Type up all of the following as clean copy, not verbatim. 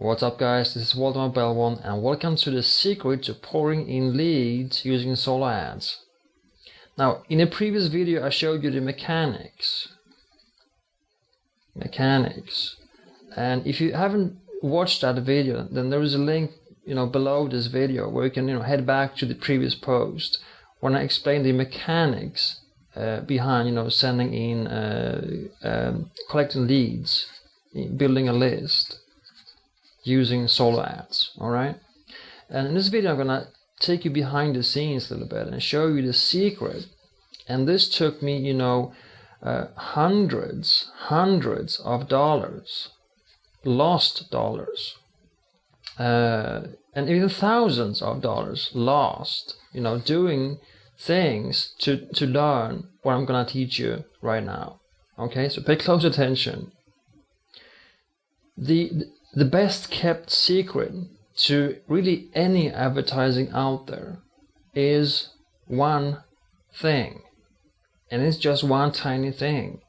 What's up guys, this is Waldemar Bellwon and welcome to the secret to pouring in leads using solo ads. Now, in a previous video I showed you the mechanics. And if you haven't watched that video, then there is a link below this video where you can head back to the previous post when I explain the mechanics behind sending in collecting leads, building a list using solo ads. All right, and in this video I'm gonna take you behind the scenes a little bit and show you the secret. And this took me hundreds of dollars, lost dollars, and even thousands of dollars lost doing things to learn what I'm gonna teach you right now. Okay, so pay close attention. The best kept secret to really any advertising out there is one thing, and it's just one tiny thing,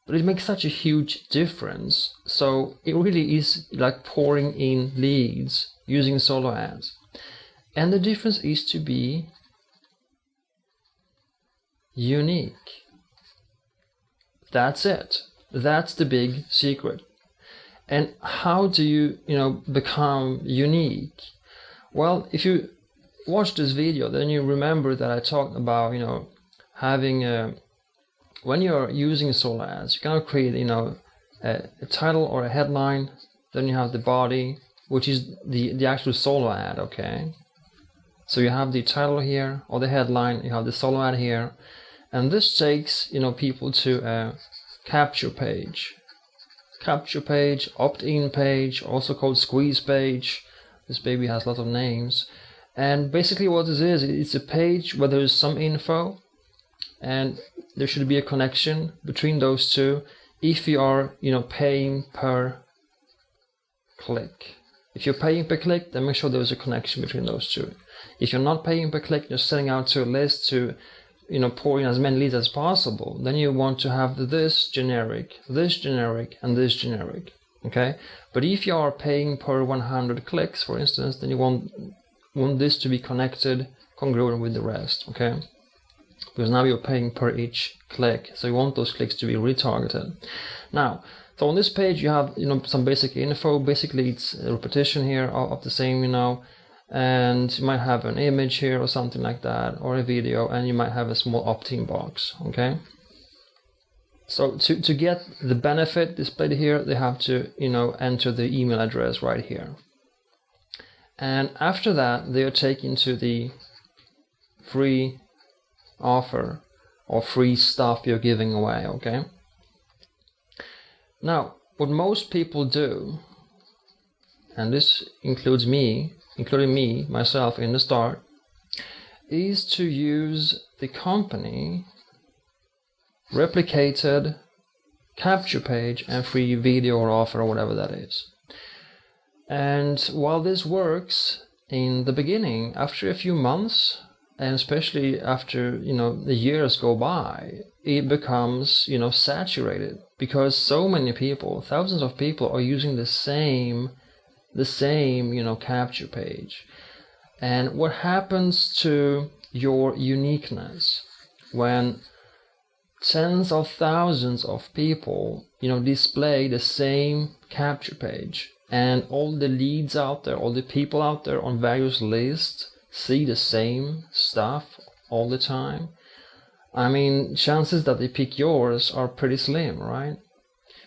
but it makes such a huge difference. So it really is like pouring in leads using solo ads, and the difference is to be unique. That's it. That's the big secret. And how do you become unique? Well, if you watch this video, then you remember that I talked about having when you're using solo ads, you cannot create a title or a headline. Then you have the body, which is the actual solo ad. Okay, so you have the title here or the headline, you have the solo ad here, and this takes people to a capture page, opt-in page, also called squeeze page. This baby has a lot of names. And basically what this is, it's a page where there's some info and there should be a connection between those two if you are paying per click. If you're paying per click, then make sure there's a connection between those two. If you're not paying per click, you're sending out to a list to pour in as many leads as possible, then you want to have this generic, and this generic. Okay, but if you are paying per 100 clicks, for instance, then you want this to be connected congruent with the rest. Okay, because now you're paying per each click, so you want those clicks to be retargeted. Now, so on this page you have some basic info. Basically it's a repetition here of the same and you might have an image here or something like that, or a video, and you might have a small opt-in box. Okay, so to get the benefit displayed here, they have to enter the email address right here, and after that they are taken to the free offer or free stuff you're giving away. Okay, now what most people do, and this including me, myself in the start, is to use the company replicated capture page and free video or offer or whatever that is. And while this works in the beginning, after a few months, and especially after the years go by, it becomes saturated, because so many people, thousands of people, are using the same capture page. And what happens to your uniqueness when tens of thousands of people display the same capture page, and all the leads out there, all the people out there on various lists see the same stuff all the time? I mean, chances that they pick yours are pretty slim, right?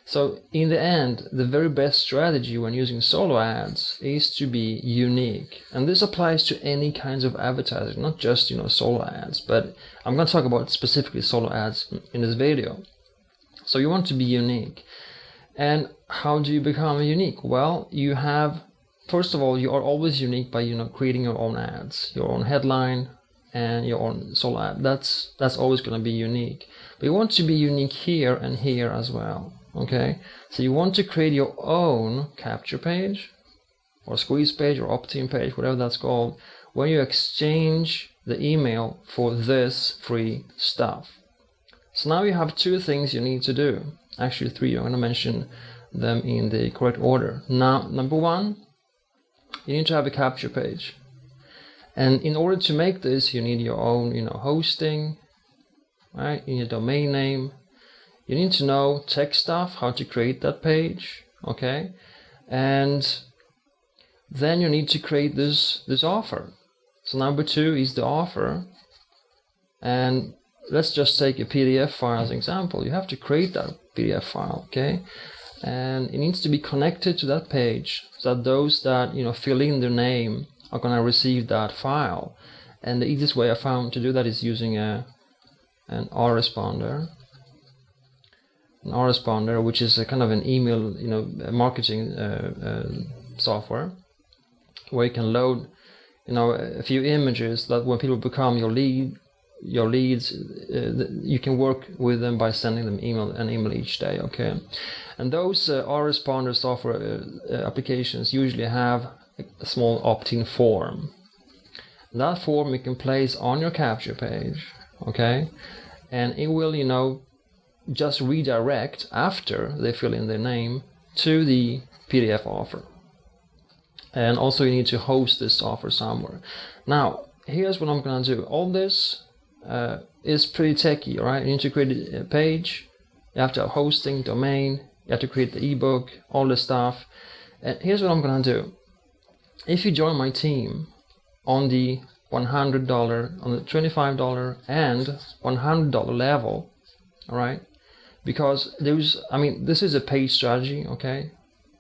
So in the end, the very best strategy when using solo ads is to be unique. And this applies to any kinds of advertising, not just solo ads, but I'm going to talk about specifically solo ads in this video. So you want to be unique. And how do you become unique? Well, first of all, you are always unique by creating your own ads, your own headline and your own solo ad. That's always going to be unique. But you want to be unique here and here as well. Okay, so you want to create your own capture page or squeeze page or opt-in page, whatever that's called, when you exchange the email for this free stuff. So now you have two things you need to do. Actually three. I'm going to mention them in the correct order. Now, number one, you need to have a capture page. And in order to make this, you need your own, hosting, right? You need a domain name. You need to know tech stuff, how to create that page, okay? And then you need to create this offer. So number two is the offer. And let's just take a PDF file as an example. You have to create that PDF file, okay? And it needs to be connected to that page so that those that, fill in their name are going to receive that file. And the easiest way I found to do that is using an autoresponder. An autoresponder, which is a kind of an email, marketing software, where you can load, a few images that when people become your leads, you can work with them by sending them an email each day, okay? And those autoresponder software applications usually have a small opt-in form. That form you can place on your capture page, okay? And it will, just redirect after they fill in their name to the PDF offer. And also you need to host this offer somewhere. Now, here's what I'm gonna do. All this is pretty techy, all right? You need to create a page, you have to have hosting, domain, you have to create the ebook, all this stuff. And here's what I'm gonna do. If you join my team on the $100, on the $25 and $100 level, all right? Because this is a paid strategy, okay?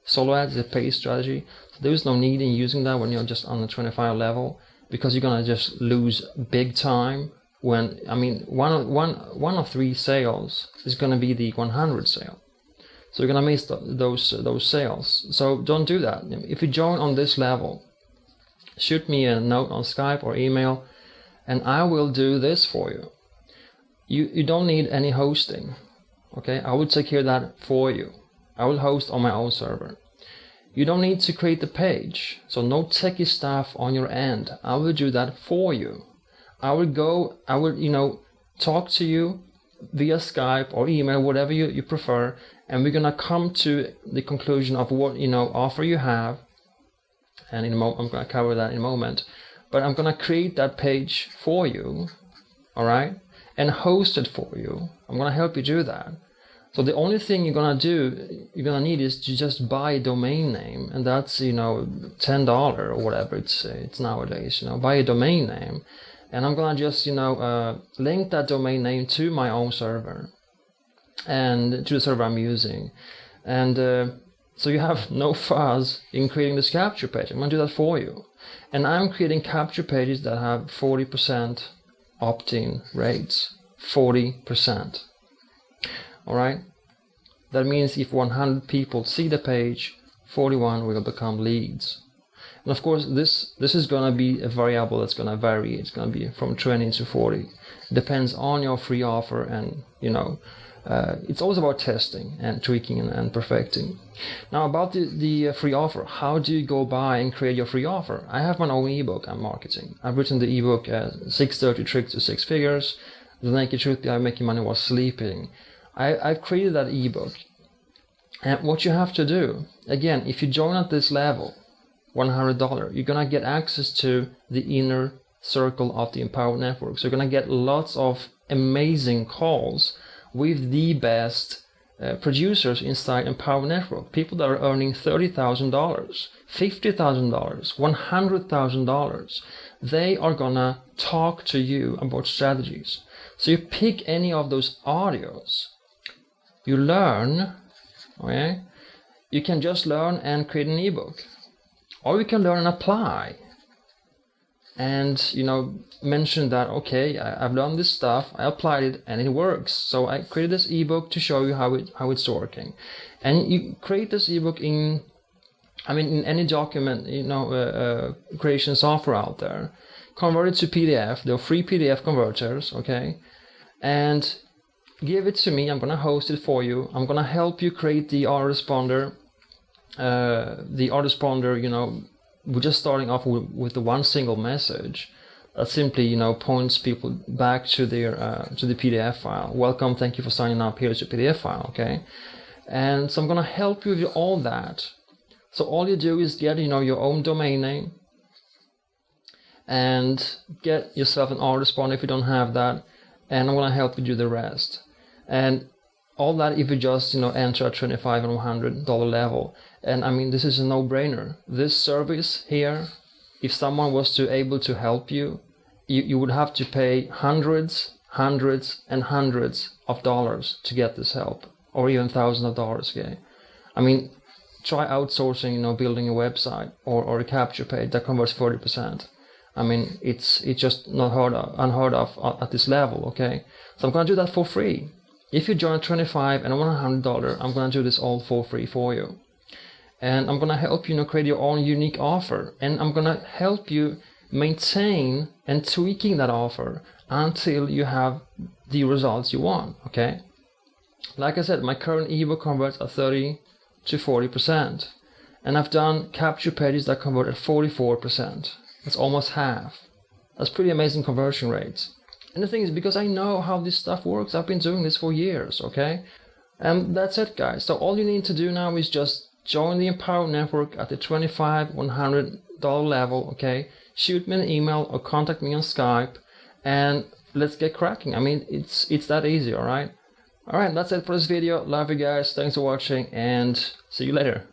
Solo ads is a paid strategy. So there's no need in using that when you're just on the 25 level, because you're gonna just lose big time when, one of three sales is gonna be the 100 sale. So you're gonna miss those sales. So don't do that. If you join on this level, shoot me a note on Skype or email, and I will do this for you. You don't need any hosting. Okay, I will take care of that for you. I will host on my own server. You don't need to create the page, so no techie stuff on your end. I will do that for you. I will talk to you via Skype or email, whatever you prefer, and we're gonna come to the conclusion of what offer you have. And I'm gonna cover that in a moment. But I'm gonna create that page for you, all right, and host it for you. I'm gonna help you do that. So the only thing you're gonna need is to just buy a domain name, and that's $10 or whatever it's nowadays. Buy a domain name, and I'm gonna just link that domain name to my own server and to the server I'm using, and so you have no fuss in creating this capture page. I'm gonna do that for you, and I'm creating capture pages that have 40% opt-in rates. 40%. All right, that means if 100 people see the page, 41 will become leads. And of course, this is going to be a variable that's going to vary. It's going to be from 20 to 40. It depends on your free offer, and it's always about testing and tweaking and perfecting. Now about the free offer, how do you go by and create your free offer? I have my own ebook I'm marketing. I've written the ebook 630 Tricks to Six Figures. The Naked Truth Behind Making Money While Sleeping. I've created that ebook, and what you have to do, again, if you join at this level, $100, you're gonna get access to the inner circle of the Empower Network. So you're gonna get lots of amazing calls with the best producers inside Empower Network, people that are earning $30,000, $50,000, $100,000. They are gonna talk to you about strategies. So you pick any of those audios, you learn, okay? You can just learn and create an ebook, or you can learn and apply, and mention that, okay, I've learned this stuff, I applied it, and it works. So I created this ebook to show you how it's working, and you create this ebook in any document creation software out there. Convert it to PDF. There are free PDF converters, okay? And give it to me. I'm gonna host it for you. I'm gonna help you create the autoresponder. We're just starting off with the one single message that simply points people back to their to the PDF file. Welcome, thank you for signing up. Here's your PDF file, okay? And so I'm gonna help you with all that. So all you do is get, your own domain name and get yourself an order spawner if you don't have that, and I'm gonna help you do the rest. And all that if you just enter a $25 and $100 level. And I mean, this is a no-brainer. This service here, if someone was to able to help you, you would have to pay hundreds and hundreds of dollars to get this help, or even thousands of dollars. Okay, I mean, try outsourcing, building a website or a capture page that converts 40%. I mean, it's just not unheard of at this level. Okay, so I'm gonna do that for free. If you join $25 and $100, I'm gonna do this all for free for you, and I'm gonna help you, create your own unique offer, and I'm gonna help you maintain and tweaking that offer until you have the results you want. Okay, like I said, my current ebook converts at 30 to 40%, and I've done capture pages that convert at 44%. That's almost half. That's pretty amazing conversion rates. And the thing is, because I know how this stuff works, I've been doing this for years. Okay, and that's it, guys. So all you need to do now is just join the Empower Network at the $25, $100 level. Okay, shoot me an email or contact me on Skype, and let's get cracking. I mean, it's that easy. All right, that's it for this video. Love you guys. Thanks for watching, and see you later.